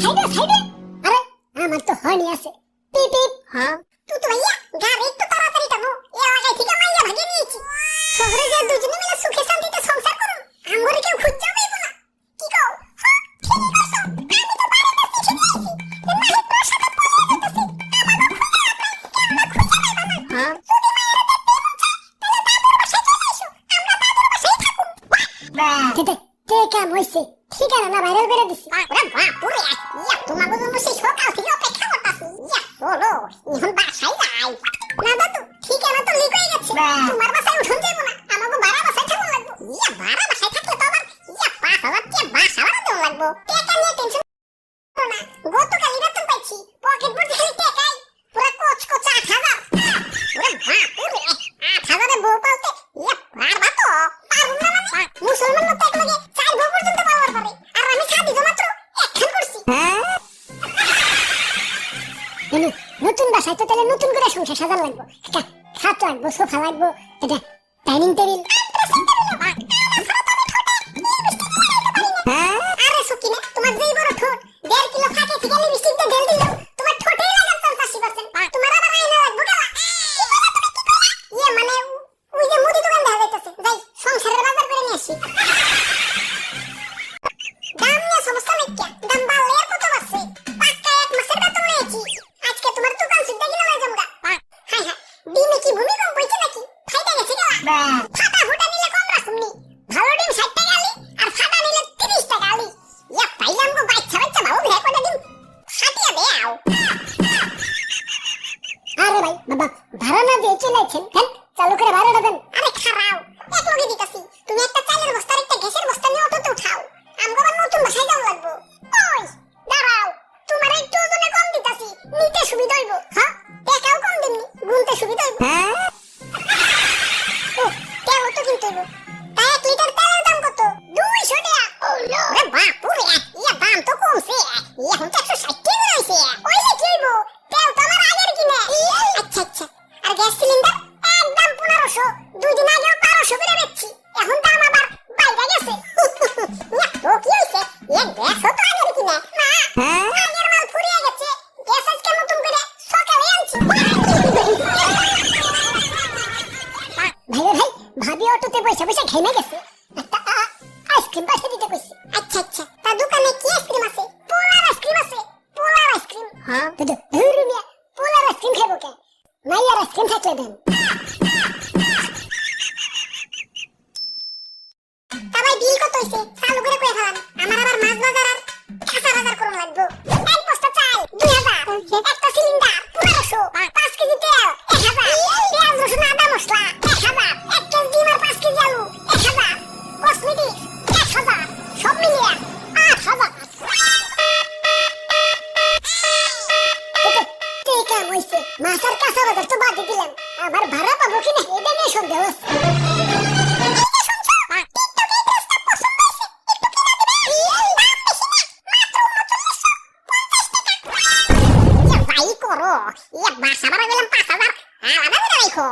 সাইডে সাইডে। আরে আমার তো হর্নি আছে। পিপ পিপ। হ্যাঁ তুই তো ভাইয়া গাড়ি একটু তাড়াতাড়ি টানো। এ আগে থেকে মাইয়া ভাগে নিয়েছি। শহরে যে দুজনে মিলে সুখে শান্তিতে সংসার করুন, আমগরে কেউ খুঁজে পাইব না। কি কও? হ্যাঁ ঠিকই কইছো। আমি তো বাড়িতে শিখে নিয়েছি। মাহিত তোর সাথে পড়ে যেতেছি। আমাকে খুঁজে পাইব না। হ্যাঁ যদি মায়ের দেখতে মন চায় তাহলে দাদুর বাসায় চলে এসো। আমরা দাদুর বাসায় থাকুম। তে কাম হইছে। ঠিকানা না ভাইরাল করে দিছি। ওরে বাপুরে, ইয়া তোমাকে জন্য সেই সকাল থেকে অপেক্ষা করতাছি। ইয়া চলো এখন বাসায় যাই। না দাদু ঠিকানা তো লিক হয়ে গেছে। তোমার বাসায় উঠুন যাইব না, আমাকে ভাড়া বাসায় থাকুন লাগবো। ইয়া ভাড়া বাসায় থাকলে তো আবার ইয়া 5,000 টাকা বাসা ভাড়া দেওয়া লাগবো। টাকা নিয়ে টেনশন করো না, গতকালই বেতন পাইছি। পকেট ভর্তি খালি টাকাই, পুরো কচকচা 8,000। ওরে বাপুরে, 8,000 এ বউ পালতে ইয়া পারবা তো? পারবো না মানে মুসলমান লোক এক লগে 4 বউ পর্যন্ত পাওয়ার পারে, আর আমি খাদিজা মাত্র একখান করছি। নতুন বাসায় তো তাহলে নতুন করে সংসার সাজার লাগবো। খাট লাগবো, সোফা লাগবো, এটা ডাইনিং টেবিল। আরে সুকিনা, তোমার যেই বড় ঠোঁট, 1.5 কিলো ফাঁকে থেকে লিপস্টিক দিয়ে ঢেল দিল, তোমার ঠোঁটেই লাগার 85%। তোমার আবার আয়না লাগবো কেলা? ইয়ে মানে ওই যে মুদি দোকান দেখা যাইতেছে, যাই সংসারের বাজার করে নিয়ে আসি। দাম নিয়ে সমস্যা নাই, দাম বাড়লে আর কত বাড়ছে? পাক্কা 1 মাসের বেতন নিয়েছি। আজকে তোমার দোকান সুদ্ধা কিনা লয়ে যামগা। হাই হাই, ডিমে কি ভূমিকম্প হইছে নাকি? ফাইটা গেছে গেলা। ফাটা ফুটা নিলে কম রাখুননি। ভালো ডিম 60 টাকা আলি, আর ফাটা নিলে 30 টাকা আলি। ইয়া পাইলাম গো বাচ্চা বাচ্চা ভালো ভে কয়টা ডিম ফাটিয়া দেও। আরে ভাই বাবা, ভাড়া না দিয়ে চলেছেন কেন? চালু করে ভাড়াটা দেন। আরে খারাও, এক লগে দিতাছি। তুমি একটা চালের বস্তা আর একটা গ্যাসের বস্তা নিয়ে অটোতে উঠাও। আমগো আবার নতুন বাসায় যাওয়া লাগবো। ওই দাঁড়াও, তোমার একটু ওজনে কম দিতাছি, নিতে সুবিধা হইব। হ্যাঁ টাকাও কম দিমনি, গুনতে সুবিধা হইব। ও তেল তো কিনতে হইব। তা 1 লিটার তেলের দাম কত? 200 টাকা। ও নো, আরে বাপুরে, ইয়া দাম তো কমছে। ইয়া এখন তো 160 টাকা হইছে। ওইলে কি হইব? তেল তো আমার আগের কিনে। আচ্ছা আচ্ছা, আর গ্যাস সিলিন্ডার একদম 1500। 2 দিন আগেও 1200 করে বেচছি, এখন দাম আবার বাইরে গেছে। ইয়া তো কি হইছে? ইয়া গ্যাস তো আগের কিনে। না আগের মাল ফুরিয়ে গেছে, গ্যাস আজকে নতুন করে সকালে আনছি। ভাই ভাই, ভাবি অটোতে পয়সা পয়সা ঘেমে গেছে, একটা আইসক্রিম পাঠিয়ে দিতে কইছে। আচ্ছা আচ্ছা, তা দোকানে কি আইসক্রিম আছে? পোলার আইসক্রিম আছে। Polar ice cream? হ্যাঁ তো ধুরুমিয়া, পোলার আইসক্রিম খাবো কে? মাইয়ার আইসক্রিম থাকলে দেন। তাই বিল কত হইছে? চালু করে কই ফেলান। আমার আবার মাছ বাজার আর কাঁচা বাজার করুন লাগবো। এক বস্তা চাল 2000, একটা সিলিন্ডার 1500, 5 কেজি তেল 1000, পেঁয়াজ রসুন আদা মশলা 1000, 1 কেজি ডিম আর 5 কেজি আলু 1000, কসমেটিক্স 1000, সব মিলিয়ে 8000। টিকা হইছে, মাছ আর কাঁচা বাজার তো বাদ দিলাম। আবার ভাড়া পাবো কিনা এটা নিয়ে সন্দেহ আছে। ইয়া বাসা ভাড়া গেলাম 5,000, আলাদা করে রাখো।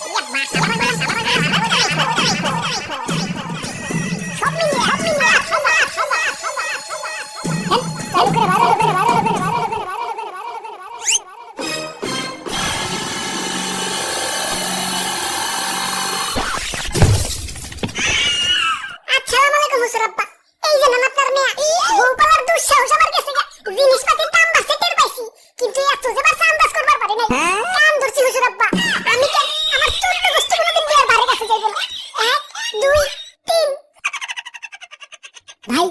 ইয়া বাসা ভাড়া গেলাম সব মিলিয়ে 8,000। চালু করে ভাড়া আসসালামু আলাইকুম হুজুরাব্বা। এই যে নাম আপনার মেয়া, বউ পালার দুঃসাহস আমার কাছে গা। জিনিসপাতির দাম বাড়ছে টের পাইছি, কিন্তু এত যে বাড়ছে আন্দাজ করবার পারি নাই। কান ধরছি হুজুরাব্বা, আমি কেন আমার 14 গোষ্ঠী কোনোদিন বিয়ের বাড়ি কাছে যাইব না। 1 2 3 ভাই